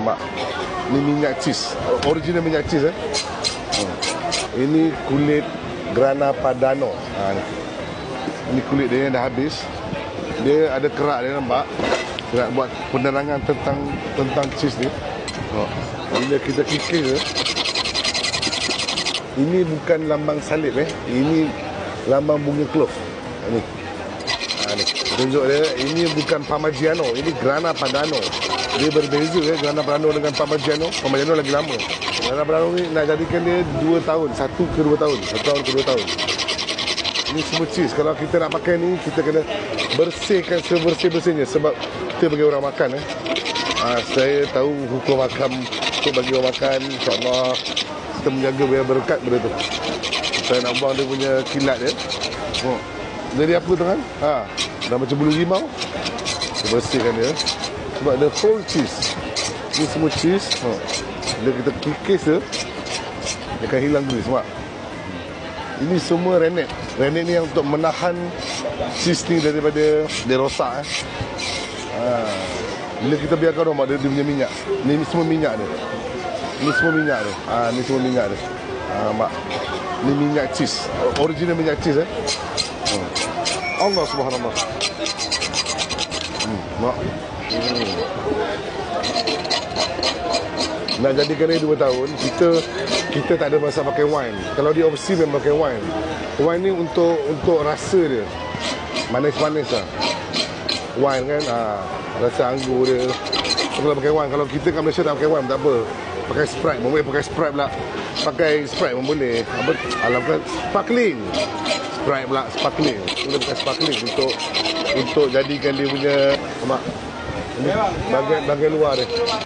mak. Ni minyak cheese. Original minyak cheese Ini kulit Grana Padano. Ni. Ini kulit dia yang dah habis. Dia ada kerak dia, nampak. Nak buat penerangan tentang cheese ni. Bila kita kikir, ini bukan lambang salib Ini lambang bunga clove. Ni. Ni. Tunjuk dia, ini bukan Parmigiano, ini Grana Padano. Dia berbeza Grana Padano dengan Parmigiano. Parmigiano lagi lama. Grana Padano ni nak jadikan dia 2 tahun, 1 ke 2 tahun, 1 tahun ke 2 tahun. Ini semua cheese. Kalau kita nak pakai ni, kita kena bersihkan sebersih-bersihnya sebab kita bagi orang makan saya tahu hukum hakam untuk bagi orang makan. InsyaAllah kita menjaga biar berkat benda tu. Saya nak buang dia punya kilat dia. Jadi apa tu kan? Dah macam bulu limau. Kita bersihkan dia. Sebab ada whole cheese. Ini semua cheese. Bila kita kikis dia akan hilang dulu semua. Ini semua rennet. Rennet ni yang untuk menahan cheese ni daripada dia rosak Bila kita biarkan orang dia punya minyak. Ni semua minyak dia. Ni semua minyak dia. Ni semua minyak dia. Mak. Ni minyak cheese. Original minyak cheese Allah subhanallah. Mak. Nak jadikan dia 2 tahun, kita tak ada masa pakai wine. Kalau di overseas memang pakai wine. Wine ni untuk rasa dia. Manis-manis lah. Wine kan, rasa anggur dia. Kalau pakai wine, kalau kita kat Malaysia tak pakai wine, tak apa. Pakai Sprite, boleh pakai Sprite pula. Pakai Sprite pun boleh. Alam kan, sparkling. Sprite pula, sparkling. Boleh pakai sparkling untuk jadikan dia punya, ini bahagian luar dia.